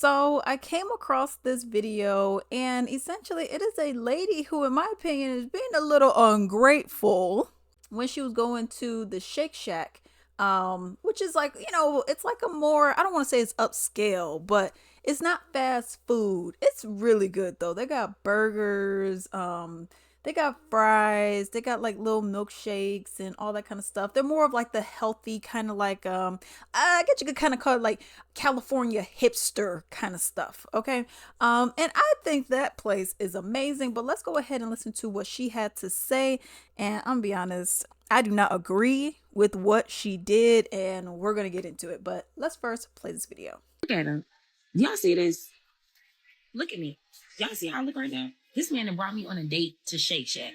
So I came across this video, and essentially it is a lady who, in my opinion, is being a little ungrateful when she was going to the Shake Shack, which is like, it's like a more, I don't want to say it's upscale, but it's not fast food. It's really good though. They got burgers, they got fries, they got like little milkshakes and all that kind of stuff. They're more of like the healthy kind of like I guess you could kind of call it like California hipster kind of stuff. Okay. And I think that place is amazing, but let's go ahead and listen to what she had to say. And I'm gonna be honest, I do not agree with what she did, and we're gonna get into it. But let's first play this video. Look at him. Y'all see this? Look at me. Y'all see how I look right now? This man that brought me on a date to Shake Shack.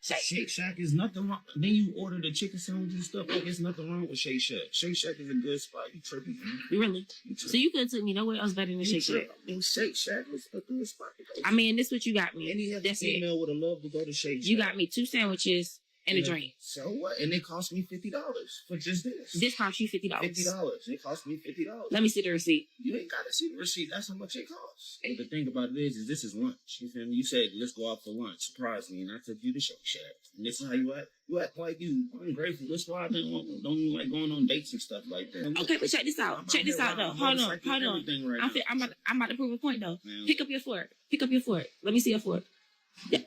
Shake Shack is nothing wrong. Then you order the chicken sandwich and stuff. Like, there's nothing wrong with Shake Shack. Shake Shack is a good spot. You tripping, man. Really? So you could have took me nowhere else better than Shake Shack. I mean, Shake Shack is a good spot. I mean, this what you got me. Any other female would have loved to go to Shake Shack. You got me 2 sandwiches and a drink. So what? And it cost me $50 for just this. This cost you $50. $50. It cost me $50. Let me see the receipt. You ain't got to see the receipt. That's how much it costs. And the thing about it is this is lunch. You feel me? You said, let's go out for lunch. Surprise me. And I took you to Shake Shack. And this is how you act. You act like you ungrateful. That's why I don't even like going on dates and stuff like that. Okay, but check this out. Check this out, though. Hold on. Right I'm about to prove a point, though. Man. Pick up your fork. Let me see your fork. Yeah.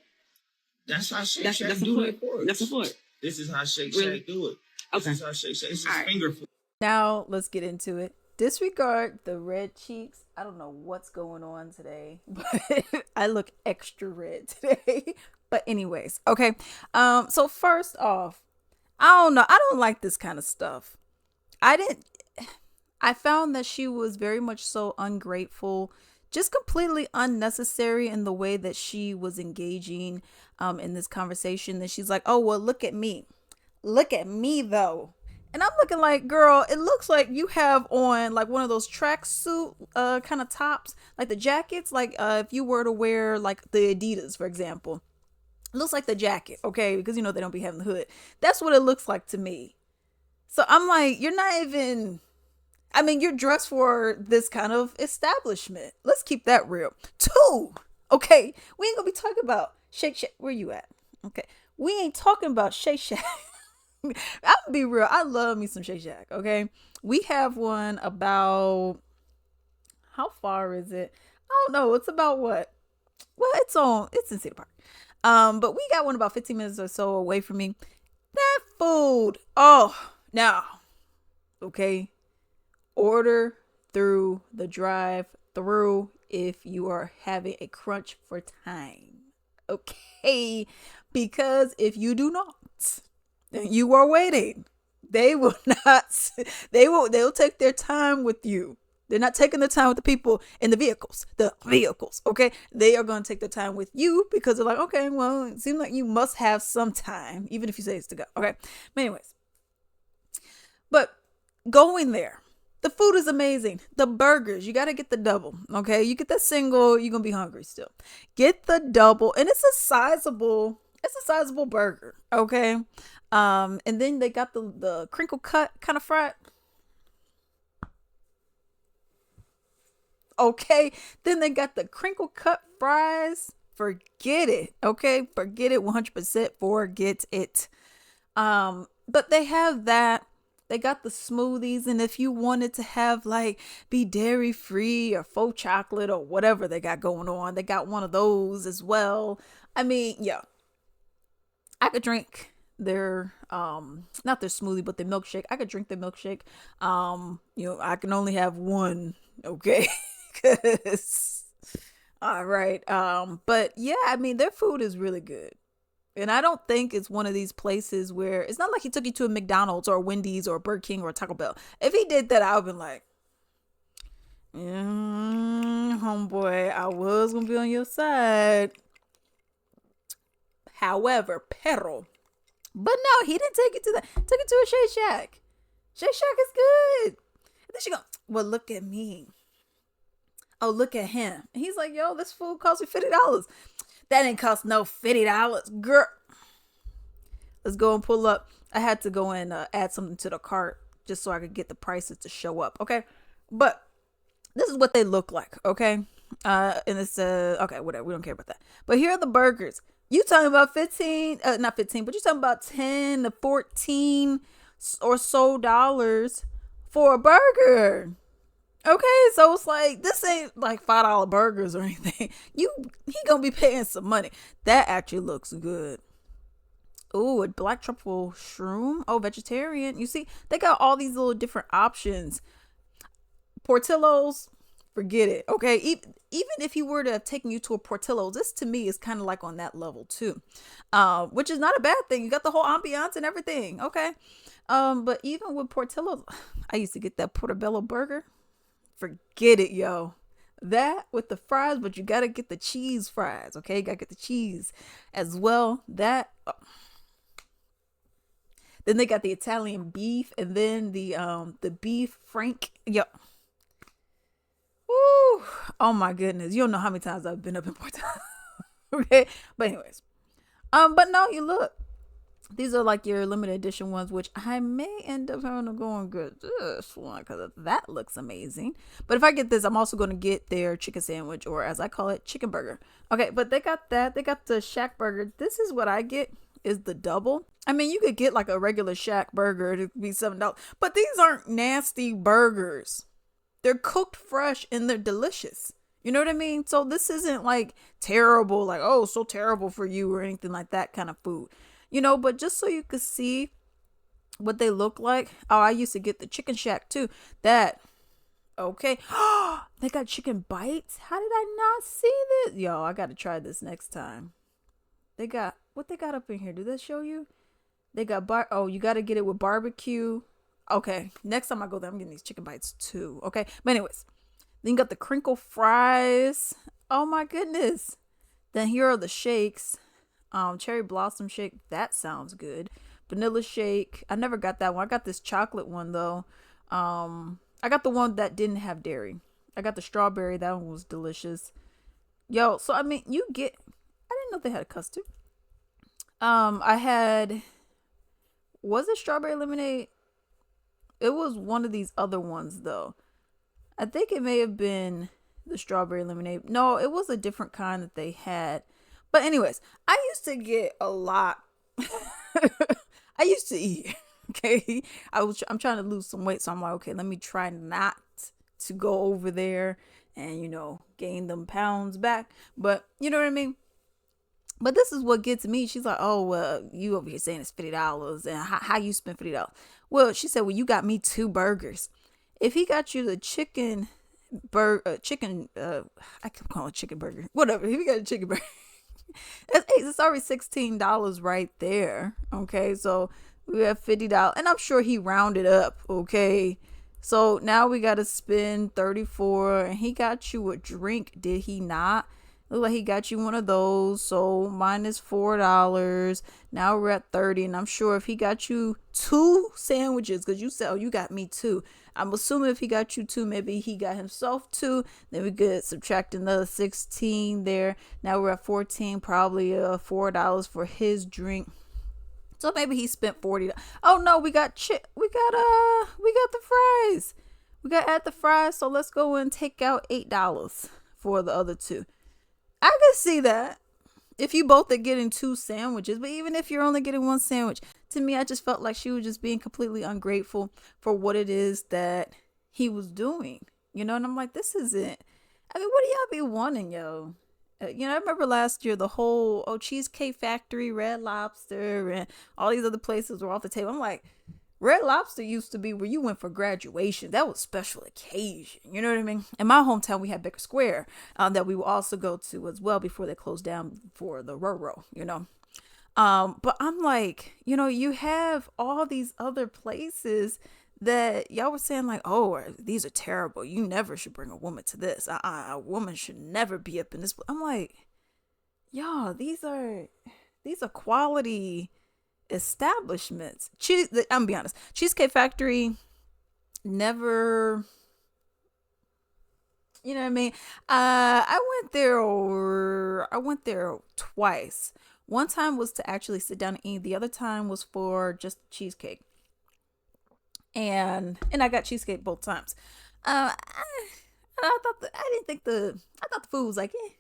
That's how Shake Shack do it. That's a fork. This is how Shake Shack do it. Okay. This is how Shake Shack. It's just finger food. Now let's get into it. Disregard the red cheeks. I don't know what's going on today, but I look extra red today. But anyways, okay. So first off, I don't know. I don't like this kind of stuff. I found that she was very much so ungrateful, just completely unnecessary in the way that she was engaging in this conversation. That she's like, oh, well, look at me though. And I'm looking like, girl, it looks like you have on like one of those tracksuit kind of tops, like the jackets, like if you were to wear like the Adidas, for example. It looks like the jacket, okay? Because they don't be having the hood. That's what it looks like to me. So I'm like, you're not even, I mean, you're dressed for this kind of establishment. Let's keep that real. 2, okay? We ain't gonna be talking about Shake Shack. Where you at? Okay. We ain't talking about Shake Shack. I'll be real. I love me some Shake Shack, okay? We have one about, how far is it? I don't know. It's about what? Well, it's in City Park. But we got one about 15 minutes or so away from me. That food. Oh, now, okay. Order through the drive-through if you are having a crunch for time. Okay. Because if you do not, and you are waiting, they will not, they'll take their time with you. They're not taking the time with the people in the vehicles, okay? They are going to take the time with you because they're like, okay, well, it seems like you must have some time, even if you say it's to go, okay? But anyways, but going there, the food is amazing. The burgers, you got to get the double, okay? You get the single, you're going to be hungry still. Get the double, and it's a sizable burger, okay? And then they got the crinkle cut kind of fry. Okay, then they got the crinkle cut fries. Forget it. Okay, forget it 100%. Forget it. But they have that. They got the smoothies, and if you wanted to have like be dairy free or faux chocolate or whatever they got going on, they got one of those as well. I mean, yeah, I could drink their not their smoothie but their milkshake. I could drink their milkshake. I can only have one, okay? Cause all right. But yeah, I mean, their food is really good. And I don't think it's one of these places where it's not like he took you to a McDonald's or a Wendy's or a Burger King or a Taco Bell. If he did that, I would have been like, homeboy, I was gonna be on your side. However, but no, he didn't take it to that. Took it to a Shake Shack. Shake Shack is good. And then she go, well, look at me. Oh, look at him. And he's like, yo, this food cost me $50. That didn't cost no $50, girl. Let's go and pull up. I had to go and add something to the cart just so I could get the prices to show up. Okay. But This is what they look like, okay? And it's okay, whatever. We don't care about that. But here are the burgers. You talking about 15, not 15, but you talking about 10 to 14 or so dollars for a burger. Okay, so it's like this ain't like $5 burgers or anything. He gonna be paying some money. That actually looks good. Ooh, a black truffle shroom. Oh, vegetarian. You see, they got all these little different options. Portillo's, forget it. Okay, even if he were to have taken you to a Portillo's, this to me is kind of like on that level too, which is not a bad thing. You got the whole ambiance and everything. Okay, but even with Portillo's, I used to get that portobello burger. Forget it, yo. That with the fries, but you gotta get the cheese fries. Okay, you gotta get the cheese as well. That. Then they got the Italian beef, and then the beef frank. Yo, woo! Oh my goodness, you don't know how many times I've been up in Porto. Okay, but anyways, but no, you look. These are like your limited edition ones, which I may end up having to go and get this one because that looks amazing. But if I get this, I'm also going to get their chicken sandwich, or as I call it, chicken burger. Okay, but they got that. They got the Shack burger. This is what I get, is the double. I mean, you could get like a regular Shack burger. It'd be $7, but these aren't nasty burgers. They're cooked fresh and they're delicious. You know what I mean? So this isn't like terrible, like, oh, so terrible for you or anything like that kind of food. But just so you could see what they look like. Oh, I used to get the chicken shack too. That, okay. They got chicken bites. How did I not see this? Yo, I got to try this next time. They got, what they got up in here? Did that show you? They got oh, you got to get it with barbecue. Okay, next time I go there, I'm getting these chicken bites too. Okay, but anyways, then you got the crinkle fries. Oh my goodness. Then here are the shakes. Cherry blossom shake. That sounds good. Vanilla shake. I never got that one. I got this chocolate one though. I got the one that didn't have dairy. I got the strawberry. That one was delicious. Yo, so I mean, you get. I didn't know they had a custard. I had. Was it strawberry lemonade? It was one of these other ones though. I think it may have been the strawberry lemonade. No, it was a different kind that they had. But anyways, I used to get a lot. I used to eat. Okay, I'm trying to lose some weight, so I'm like, okay, let me try not to go over there and gain them pounds back. But you know what I mean. But this is what gets me. She's like, oh, well, you over here saying it's $50, and how you spend $50? Well, she said, well, you got me 2 burgers. If he got you the chicken I can call it chicken burger, whatever. If he got a chicken burger, it's already $16 right there. Okay, so we have $50, and I'm sure he rounded up. Okay, so now we got to spend 34, and he got you a drink, did he not? Look like he got you one of those. So minus $4. Now we're at 30. And I'm sure if he got you 2 sandwiches, because you said, oh, you got me 2. I'm assuming if he got you 2, maybe he got himself 2. Then we could subtract another 16 there. Now we're at 14. Probably $4 for his drink. So maybe he spent $40. Oh no, we got the fries. We got to add the fries. So let's go and take out $8 for the other 2. I can see that if you both are getting 2 sandwiches, but even if you're only getting 1 sandwich, to me, I just felt like she was just being completely ungrateful for what it is that he was doing, and I'm like, this isn't, I mean, what do y'all be wanting, yo? I remember last year, the whole, Cheesecake Factory, Red Lobster, and all these other places were off the table. I'm like, Red Lobster used to be where you went for graduation. That was special occasion. You know what I mean? In my hometown, we had Becker Square that we would also go to as well before they closed down for the Roro, But I'm like, you have all these other places that y'all were saying like, oh, these are terrible. You never should bring a woman to this. A woman should never be up in this. I'm like, y'all, these are quality establishments. I'm gonna be honest, Cheesecake Factory never, you know what I mean. I went there twice. One time was to actually sit down and eat. The other time was for just cheesecake, and I got cheesecake both times. I I didn't think I thought the food was like, eh.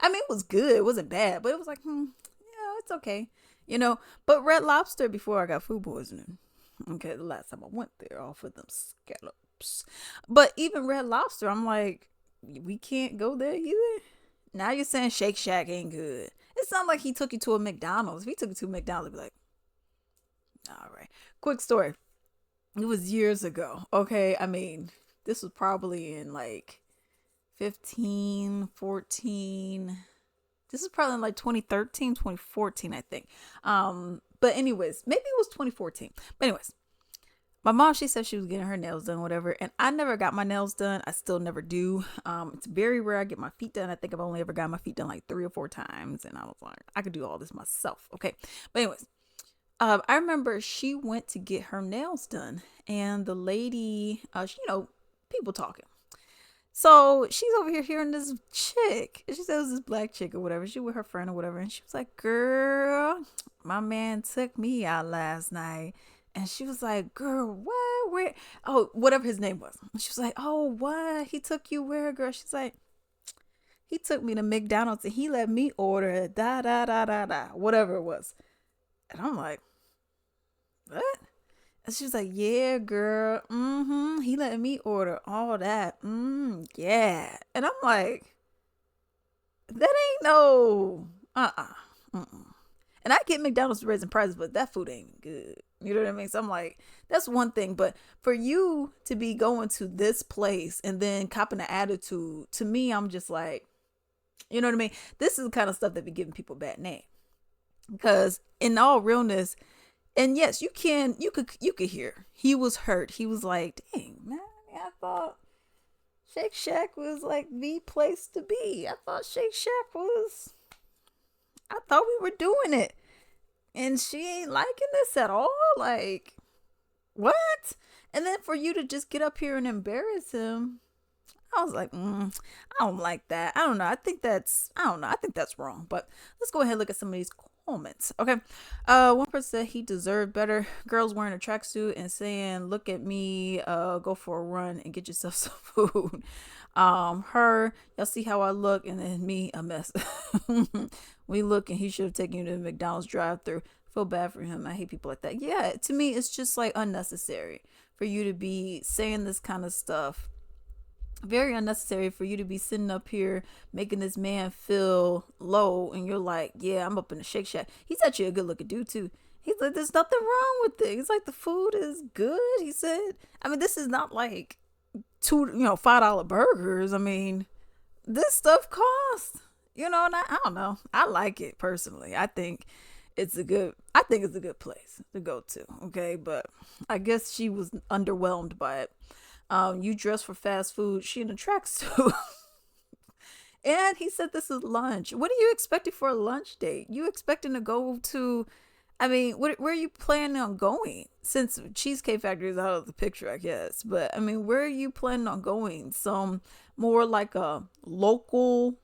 I mean, it was good. It wasn't bad, but it was like, yeah, it's okay. You know, but Red Lobster before I got food poisoning. Okay, the last time I went there, off of them scallops. But even Red Lobster, I'm like, we can't go there either. Now you're saying Shake Shack ain't good. It's not like he took you to a McDonald's. If he took you to a McDonald's, he'd be like, all right. Quick story. It was years ago. Okay, I mean, this was probably in like 15, 14. This is probably in like 2013, 2014, I think. But anyways, maybe it was 2014. But anyways, my mom, she said she was getting her nails done, whatever. And I never got my nails done. I still never do. It's very rare I get my feet done. I think I've only ever got my feet done like 3 or 4 times. And I was like, I could do all this myself. Okay. But anyways, I remember she went to get her nails done. And the lady, people talking. So she's over here hearing this chick. She said it was this black chick or whatever. She with her friend or whatever. And she was like, girl, my man took me out last night. And she was like, girl, what? Where? Oh, whatever his name was. And she was like, oh, what? He took you where, girl? She's like, he took me to McDonald's and he let me order da da da da da, whatever it was. And I'm like, what? And she was like, yeah, girl. He let me order all that. Yeah. And I'm like, that ain't no, And I get McDonald's raising prices, but that food ain't good. You know what I mean? So I'm like, that's one thing. But for you to be going to this place and then copping the attitude, to me, I'm just like, you know what I mean? This is the kind of stuff that be giving people a bad name. Because in all realness, and yes, you could hear he was hurt. He was like, dang, man, I thought Shake Shack was like the place to be. I thought Shake Shack was, I thought we were doing it. And she ain't liking this at all. Like, what? And then for you to just get up here and embarrass him, I was like, I don't like that. I don't know. I think that's wrong. But let's go ahead and look at some of these comments. Okay. One person said he deserved better. Girls wearing a tracksuit and saying, look at me, go for a run and get yourself some food. Y'all see how I look, and then me, a mess. We look and he should have taken you to the McDonald's drive-thru. Feel bad for him. I hate people like that. Yeah, to me, it's just like unnecessary for you to be saying this kind of stuff. Very unnecessary for you to be sitting up here making this man feel low, and you're like, yeah, I'm up in the Shake Shack. He's actually a good looking dude too. He's like, there's nothing wrong with it. He's like, the food is good. He said, I mean, this is not like $5 burgers. I mean, this stuff costs, and I don't know. I like it personally. I think it's a good place to go to. Okay. But I guess she was underwhelmed by it. You dress for fast food. She in a tracksuit. And he said this is lunch. What are you expecting for a lunch date? You expecting to go to, I mean, where are you planning on going? Since Cheesecake Factory is out of the picture, I guess. But I mean, where are you planning on going? Some more like a local,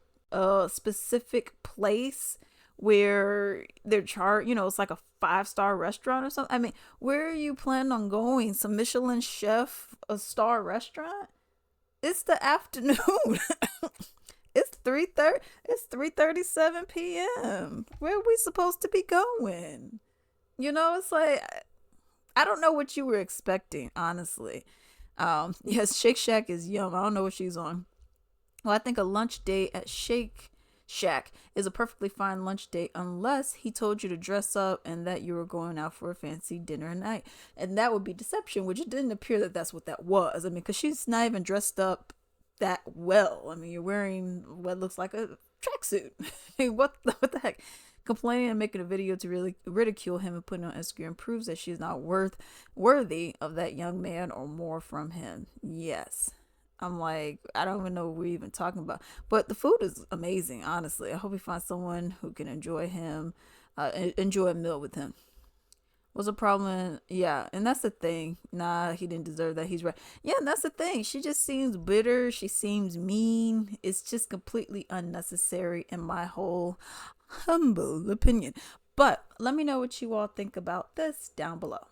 specific place where they're it's like a 5-star restaurant or something. I mean, where are you planning on going? Some Michelin chef, a star restaurant? It's the afternoon. It's 3:30. It's 3:37 p.m. Where are we supposed to be going? It's like, I don't know what you were expecting, honestly. Yes, Shake Shack is yum. I don't know what she's on. Well, I think a lunch date at Shake Shack is a perfectly fine lunch date unless he told you to dress up and that you were going out for a fancy dinner at night. And that would be deception, which it didn't appear that that's what that was. I mean, because she's not even dressed up that well. I mean, you're wearing what looks like a tracksuit. What the heck? Complaining and making a video to really ridicule him and putting on Instagram proves that she's not worthy of that young man or more from him. Yes. I'm like, I don't even know what we're even talking about. But the food is amazing, honestly. I hope he finds someone who can enjoy a meal with him. What's the problem? Yeah, and that's the thing. Nah, he didn't deserve that. He's right. Yeah, and that's the thing. She just seems bitter. She seems mean. It's just completely unnecessary in my whole humble opinion. But let me know what you all think about this down below.